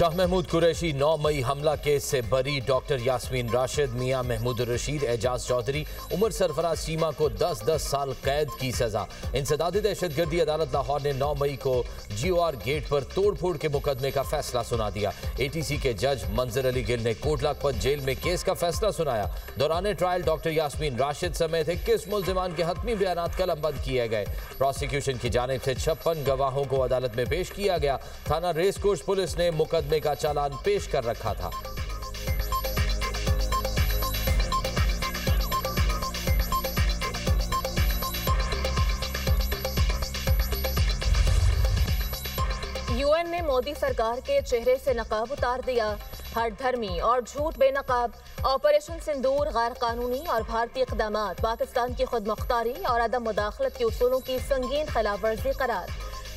शाह महमूद कुरैशी 9 मई हमला केस से बरी। डॉक्टर यास्मीन राशिद, मियां महमूद रशीद, एजाज चौधरी, उमर सरफराज चीमा को 10-10 साल कैद की सजा। इंसदादी दहशतगर्दी अदालत लाहौर ने 9 मई को GOR गेट पर तोड़फोड़ के मुकदमे का फैसला सुना दिया। ATC के जज मंजर अली गिल ने कोट लखपत जेल में केस का फैसला सुनाया। दौरान ट्रायल डॉक्टर यास्मीन राशिद समेत 21 मुल्जिमान के हतमी बयानात कलमबंद किए गए। प्रोसिक्यूशन की जानिब से 56 गवाहों को अदालत में पेश किया गया। थाना रेस कोर्स पुलिस ने मुकदमे का चालान पेश कर रखा था। UN ने मोदी सरकार के चेहरे से नकाब उतार दिया। हर धर्मी और झूठ बेनकाब ऑपरेशन सिंदूर गैर कानूनी और भारतीय इक़दामात पाकिस्तान की खुद मुख्तारी और अदम मुदाखलत के उसूलों की संगीन खिलाफ वर्जी करार।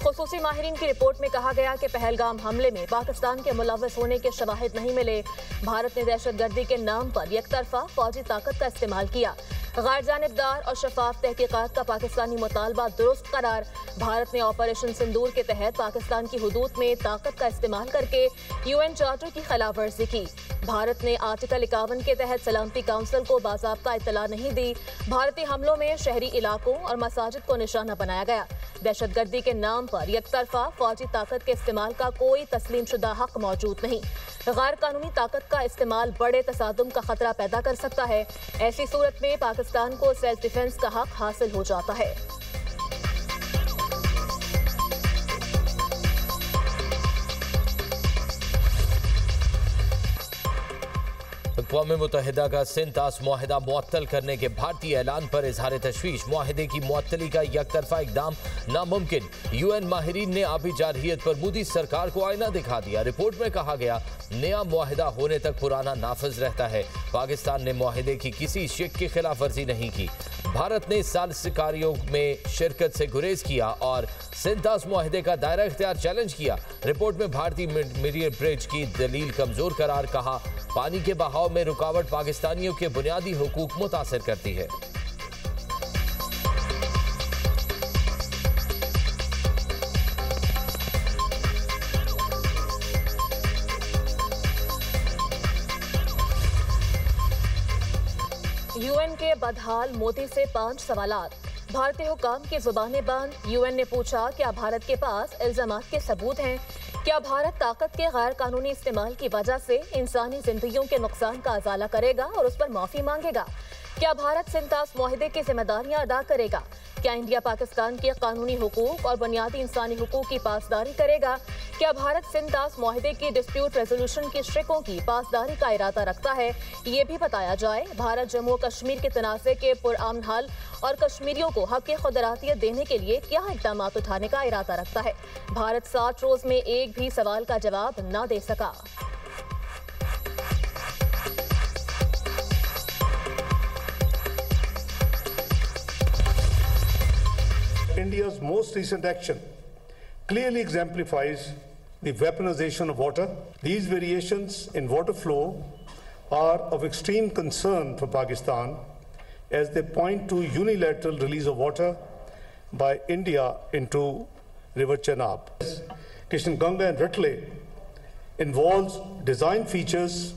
खुसूसी माहिरीन की रिपोर्ट में कहा गया कि पहलगाम हमले में पाकिस्तान के मुलव्वस होने के शवाहिद नहीं मिले। भारत ने दहशतगर्दी के नाम पर एकतरफा फौजी ताकत का इस्तेमाल किया। गैर जानिबदार और शफाफ तहकीकात का पाकिस्तानी मुतालबा दुरुस्त करार। भारत ने ऑपरेशन सिंदूर के तहत पाकिस्तान की हुदूद में ताकत का इस्तेमाल करके UN चार्टर की खिलाफ वर्जी की। भारत ने आर्टिकल 51 के तहत सलामती काउंसिल को बाज़ाब्ता इत्तला नहीं दी। भारतीय हमलों में शहरी इलाकों और मसाजिद को निशाना बनाया गया। दहशतगर्दी के नाम पर एकतरफा फौजी ताकत के इस्तेमाल का कोई तस्लीम शुदा हक मौजूद नहीं। गैर कानूनी ताकत का इस्तेमाल बड़े तसादुम का खतरा पैदा कर सकता है। ऐसी सूरत में पाकिस्तान को सेल्फ डिफेंस का हक हासिल हो जाता है। अक़वाम मुत्तहिदा का सिंतास मुआहिदा मुअत्तल करने के भारतीय ऐलान पर इजहार तशवीश। मुआहिदे की मुअत्तली का एकतरफा इक़दाम नामुमकिन। UN माहिरीन ने आबी जारहियत पर मोदी सरकार को आईना दिखा दिया। रिपोर्ट में कहा गया, नया मुआहिदा होने तक पुराना नाफिज रहता है। पाकिस्तान ने मुआहिदे की किसी शिक की खिलाफ वर्जी नहीं की। भारत ने सालिसिकारियों में शिरकत से गुरेज किया और सिंतास मुआहिदे का दायरा इख्तियार चैलेंज किया। रिपोर्ट में भारतीय मीडियम ब्रिज की दलील कमजोर करार। कहा, पानी के बहाव में रुकावट पाकिस्तानियों के बुनियादी हुकूक मुतासिर करती है। UN के बदहाल मोदी से 5 सवालात। भारतीय हुकाम की जुबानें बंद। UN ने पूछा, क्या भारत के पास इल्जामात के सबूत हैं? क्या भारत ताकत के गैर कानूनी इस्तेमाल की वजह से इंसानी जिंदगियों के नुकसान का अजाला करेगा और उस पर माफी मांगेगा? क्या भारत सिंतास मुआहिदे की जिम्मेदारियां अदा करेगा? क्या इंडिया पाकिस्तान के कानूनी हुकूक और बुनियादी इंसानी हुकूक की पासदारी करेगा? क्या भारत सिंतास मुआहिदे की डिस्प्यूट रेजोल्यूशन की शर्तों की पासदारी का इरादा रखता है? ये भी बताया जाए, भारत जम्मू और कश्मीर के तनाज़े के पुरअमन हल और कश्मीरियों को हक खुदरातियत देने के लिए क्या इक़दाम उठाने का इरादा रखता है? भारत 60 रोज में एक भी सवाल का जवाब न दे सका। India's most recent action clearly exemplifies the weaponization of water. These variations in water flow are of extreme concern for Pakistan as they point to unilateral release of water by India into River Chenab. Kishanganga and Ratle involves design features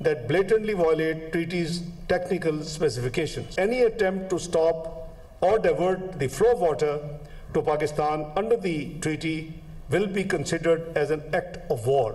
that blatantly violate treaty's technical specifications. Any attempt to stop or divert the flow of water to Pakistan under the treaty will be considered as an act of war.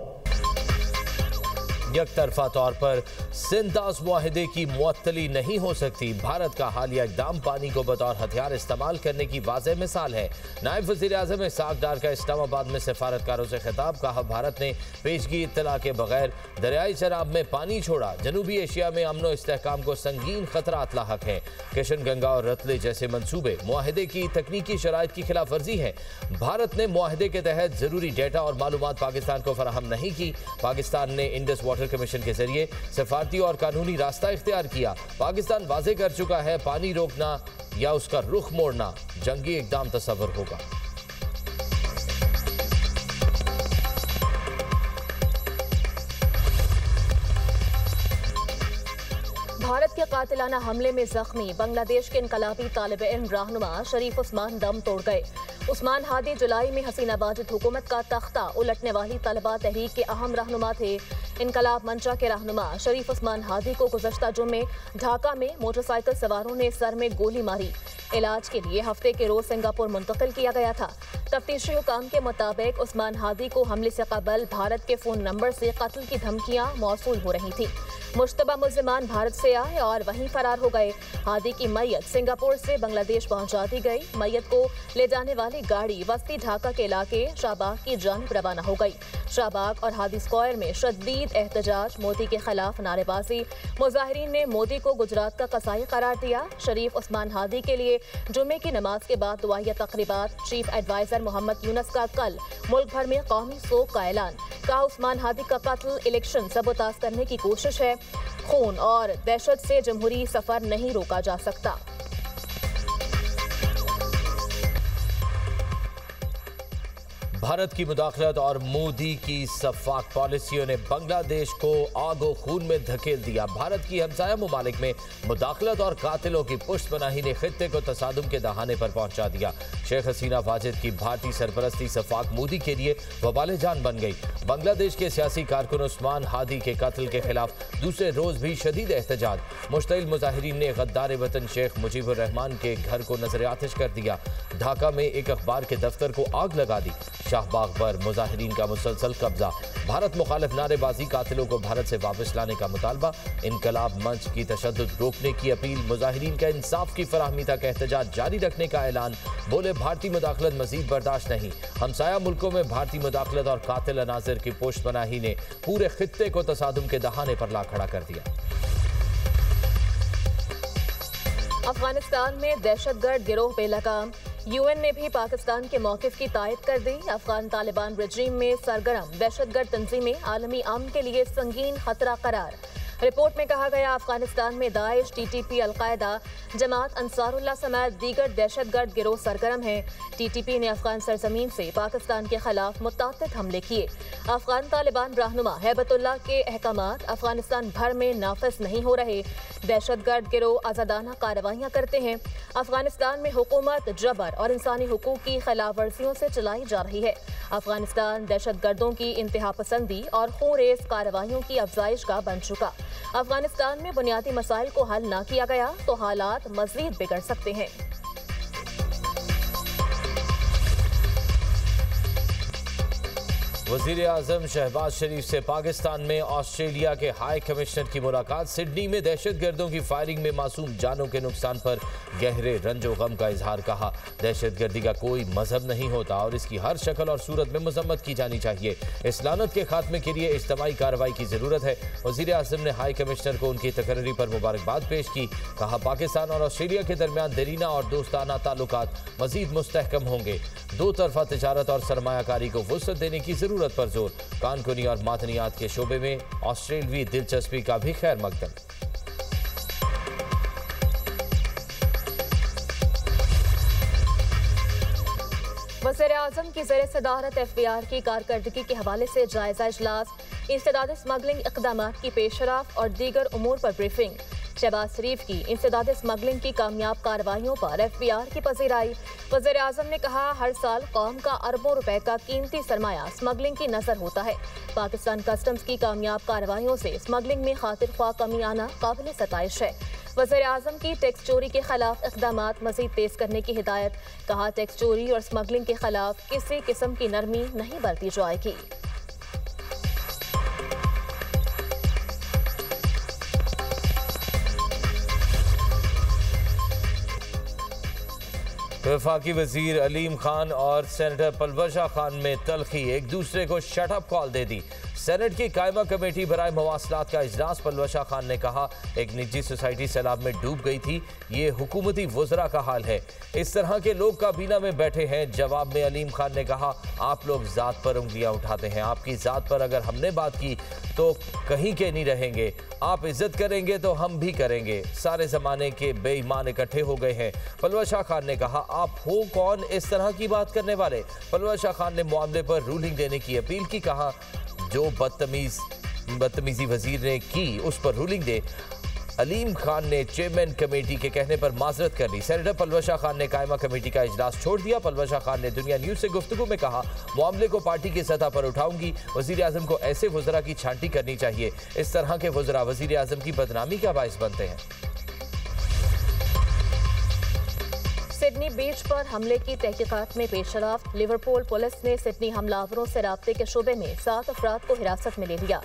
एकतरफा तौर पर सिंतास मुआहिदे की मुअत्तली नहीं हो सकती। भारत का हालिया इक़दाम पानी को बतौर हथियार इस्तेमाल करने की वाज़ेह मिसाल है। नायब वज़ीर आज़म इसहाक़ डार का इस्लामाबाद में सफारतकारों से खिताब। कहा, भारत ने पेशगी इत्तला के बगैर दरियाई शराब में पानी छोड़ा। जनूबी एशिया में अमन व इस्तेहकाम को संगीन खतरात लाहक हैं। किशन गंगा और रतले जैसे मनसूबे मुआहिदे की तकनीकी शराइत की खिलाफ वर्जी है। भारत ने मुआहिदे के तहत ज़रूरी डेटा और मालूमात पाकिस्तान को फराहम नहीं की। पाकिस्तान ने इंडस वाटर कमीशन के जरिए सफारती और कानूनी रास्ता इख्तियार किया। पाकिस्तान वाज़े कर चुका है, पानी रोकना या उसका रुख मोड़ना जंगी इक़दाम तस्वर होगा। भारत के कातिलाना हमले में जख्मी बांग्लादेश के इनकलाबी तालिब इल्म रहनुमा शरीफ उस्मान दम तोड़ गए। उस्मान हादी जुलाई में हसीना वाजिद हुकूमत का तख्ता उलटने वाली तलबा तहरीक के अहम रहनुमा थे। इनकलाब मंशा के रहनुमा शरीफ उस्मान हादी को गुज़श्ता जुम्मे ढाका में मोटरसाइकिल सवारों ने सर में गोली मारी। इलाज के लिए हफ्ते के रोज सिंगापुर मुंतकिल किया गया था। तफ्तीशी हुकाम के मुताबिक उस्मान हादी को हमले से कबल भारत के फ़ोन नंबर से कत्ल की धमकियां मौसूल हो रही थी। मुश्तबा मुल्ज़िमान भारत से आए और वहीं फरार हो गए। हादी की मैयत सिंगापुर से बांग्लादेश पहुंचा दी गई। मैयत को ले जाने वाली गाड़ी वस्ती ढाका के इलाके शाहबाग की जानिब रवाना हो गई। शाहबाग और हादी स्क्वायर में शदीद एहतजाज, मोदी के खिलाफ नारेबाजी। मुजाहिरीन ने मोदी को गुजरात का कसाई करार दिया। शरीफ उस्मान हादी के लिए जुम्मे की नमाज के बाद दुआया तकरीबात। चीफ एडवाइजर मोहम्मद यूनुस का कल मुल्क भर में कौमी सोग का ऐलान। कहा उस्मान हादी का कत्ल इलेक्शन सबोताज करने की कोशिश है। खून और दहशत से जमहूरी सफर नहीं रोका जा सकता। भारत की मुदाखलत और मोदी की शफाक पॉलिसियों ने बांग्लादेश को आगो खून में धकेल दिया। भारत की हमसाया मुमालिक में मुदाखलत और कातिलों की पुष्टपनाही ने खित्ते को तसादुम के दहाने पर पहुंचा दिया। शेख हसीना वाजिद की भारतीय सरपरस्ती शफाक मोदी के लिए वबाले जान बन गई। बांग्लादेश के सियासी कारकुन उस्मान हादी के कत्ल के खिलाफ दूसरे रोज भी शदीद एहतजाज। मुश्तइल मुजाहिरीन ने गद्दार वतन शेख मुजीबुर रहमान के घर को नजर आतिश कर दिया। ढाका में एक अखबार के दफ्तर को आग लगा दी। शाहबाग पर मुजाहिरीन का मुसलसल कब्जा। भारत मुखालिफ नारेबाजी, कातिलों को भारत से वापस लाने का मुतालबा। इनकलाब मंच की तशद्दुद रोकने की अपील। मुजाहिरीन का इंसाफ की फराहमी तक एहतजाज जारी रखने का ऐलान। बोले भारतीय मुदाखलत मजीद बर्दाश्त नहीं। हमसाया मुल्कों में भारतीय मुदाखलत और कातिल अनाजिर की पुष्टपनाही ने पूरे खित्ते को तसादुम के दहाने पर ला खड़ा कर दिया। अफगानिस्तान में दहशतगर्द गिरोह बेलगाम। यूएन ने भी पाकिस्तान के मौक़िफ़ की तायद कर दी। अफगान तालिबान रजीम में सरगर्म दहशतगर्द तंजीमें आलमी अमन के लिए संगीन खतरा करार। रिपोर्ट में कहा गया अफगानिस्तान में दाइश, टीटीपी, अलकायदा, जमात अंसारुल्लाह समेत दीगर दहशतगर्द गिरोह सरगर्म हैं। टीटीपी ने अफगान सरजमीन से पाकिस्तान के खिलाफ मुतअद्दिद हमले किए। अफगान तालिबान रहनुमा हैबतुल्लाह के अहकामात अफगानिस्तान भर में नाफिज नहीं हो रहे। दहशतगर्द गिरोह आज़ादाना कार्रवाइयाँ करते हैं। अफगानिस्तान में हुकूमत जबर और इंसानी हुकूक की खिलाफ वर्जियों से चलाई जा रही है। अफगानिस्तान दहशतगर्दों की इंतहा पसंदी और खून-रेज़ कार्रवाइयों की अफजाइश का बन चुका। अफगानिस्तान में बुनियादी मसाइल को हल न किया गया तो हालात मज़ीद बिगड़ सकते हैं। वज़ीर आज़म शहबाज शरीफ से पाकिस्तान में ऑस्ट्रेलिया के हाई कमिश्नर की मुलाकात। सिडनी में दहशतगर्दों की फायरिंग में मासूम जानों के नुकसान पर गहरे रंजो गम का इजहार। कहा दहशतगर्दी का कोई मजहब नहीं होता और इसकी हर शक्ल और सूरत में मजम्मत की जानी चाहिए। इस लानत के खात्मे के लिए इज्तमाई कार्रवाई की जरूरत है। वज़ीर आज़म ने हाई कमिश्नर को उनकी तकर्री पर मुबारकबाद पेश की। कहा पाकिस्तान और ऑस्ट्रेलिया के दरमियान देरीना और दोस्ताना ताल्लुकात मजीद मुस्तहकम होंगे। दो तरफा तिजारत और सरमायाकारी को वुसअत देने की जरूरत पर जोर। कानकुनी और मादनियात के शोबे में ऑस्ट्रेलवी दिलचस्पी का भी खैर मकदम। वज़ीर-ए-आज़म की ज़ेर सदारत एफबीआर की कारकर्दगी के हवाले से जायजा इजलास। इंसदाद स्मगलिंग इक़दामात की पेशरफ और दीगर उमूर पर ब्रीफिंग। शहबाज शरीफ की इंसदाद स्मगलिंग की कामयाब कार्रवाइयों पर एफबीआर की पजीराई। वज़ीर-ए-आज़म ने कहा हर साल कौम का अरबों रुपए का कीमती सरमाया स्मगलिंग की नजर होता है। पाकिस्तान कस्टम्स की कामयाब कार्रवाइयों से स्मगलिंग में खातिर ख्वाह कमी आना काबिल सताइश है। वज़ीर-ए-आज़म की टैक्स चोरी के खिलाफ इक़दामात मज़ीद तेज करने की हिदायत। कहा टैक्स चोरी और स्मगलिंग के खिलाफ किसी किस्म की नरमी नहीं बरती जाएगी। वफाकी वजीर अलीम खान और सेनेटर पलवशा खान में तलखी। एक दूसरे को शटअप कॉल दे दी। सेनेट की कायमा कमेटी बराए मवासलात का इजलास। पलवशा खान ने कहा एक निजी सोसाइटी सैलाब में डूब गई थी। ये हुकूमती वज़रा का हाल है। इस तरह के लोग काबीना में बैठे हैं। जवाब में अलीम खान ने कहा आप लोग ज़ात पर उंगलियां उठाते हैं। आपकी ज़ात पर अगर हमने बात की तो कहीं के नहीं रहेंगे। आप इज्जत करेंगे तो हम भी करेंगे। सारे ज़माने के बेईमान इकट्ठे हो गए हैं। पलवशा खान ने कहा आप हो कौन इस तरह की बात करने वाले। पलवशा खान ने मामले पर रूलिंग देने की अपील की। कहा जो बदतमीजी वजीर ने की उस पर रूलिंग दे। अलीम खान ने चेयरमैन कमेटी के कहने पर माजरत कर ली। सेनेटर पलवशा खान ने कायमा कमेटी का इजलास छोड़ दिया। पलवशा खान ने दुनिया न्यूज से गुफ्तगू में कहा, मामले को पार्टी की सतह पर उठाऊंगी। वजीर आजम को ऐसे वज़रा की छांटी करनी चाहिए। इस तरह के वज़रा वजीर आजम की बदनामी का बाइस बनते हैं। सिडनी बीच पर हमले की तहकीकात में पेशरफ्त। लिवरपूल पुलिस ने सिडनी हमलावरों से राब्ते के शुबे में 7 अफराद को हिरासत में ले लिया।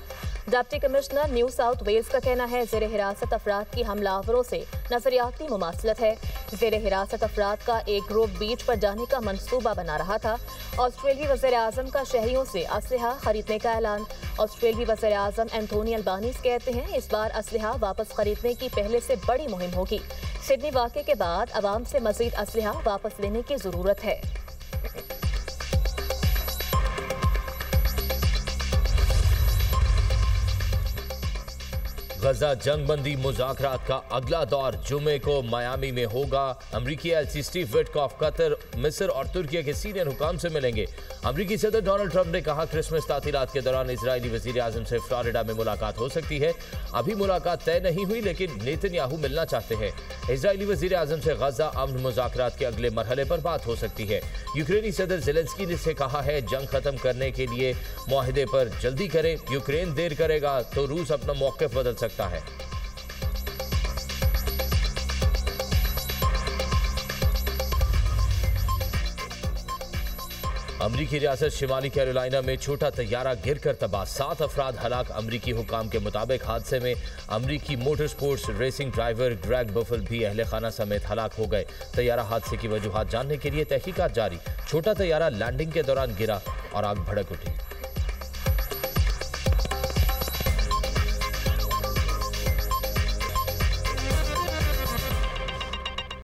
Deputy commissioner New South Wales का कहना है, ज़ेरे हिरासत अफराद की हमलावरों से नजरियाती मुमासलत है। ज़ेरे हिरासत अफराद का एक ग्रुप बीच पर जाने का मंसूबा बना रहा था। ऑस्ट्रेलियाई वज़ीर आज़म का शहरियों से असलहा खरीदने का ऐलान। ऑस्ट्रेलियाई वज़ीर आज़म एंथोनी अल्बानीज़ कहते हैं, इस बार असलहा वापस खरीदने की पहले से बड़ी मुहिम होगी। सिडनी वाक़े के बाद अवाम से मज़ीद असलहा वापस लेने की ज़रूरत है। गजा जंगबंदी मुज़ाकरात का अगला दौर जुमे को मियामी में होगा। अमरीकी एलसी स्टीव विटकॉफ कतर, मिस्र और तुर्की के सीनियर हुकाम से मिलेंगे। अमरीकी सदर डोनाल्ड ट्रंप ने कहा, क्रिसमस तातीलात के दौरान इजरायली वजीर आजम से फ्लोरिडा में मुलाकात हो सकती है। अभी मुलाकात तय नहीं हुई, लेकिन नेतन्याहू मिलना चाहते हैं। इजरायली वजीर आजम से गजा अमन मुज़ाकरात के अगले मरहले पर बात हो सकती है। यूक्रेनी सदर ज़ेलेंस्की ने से कहा है, जंग खत्म करने के लिए मुआहदे पर जल्दी करें। यूक्रेन देर करेगा तो रूस अपना मौक़िफ़ बदल सकता है। अमरीकी रियासत शिमाली कैरोलिना में छोटा तैयारा गिरकर तबाह, 7 अफराद हलाक। अमरीकी हुकाम के मुताबिक हादसे में अमरीकी motor sports racing driver Greg baffle भी अहले खाना समेत हलाक हो गए। तैयारा हादसे की वजूहात जानने के लिए तहकीकात जारी। छोटा तैयारा लैंडिंग के दौरान गिरा और आग भड़क उठी।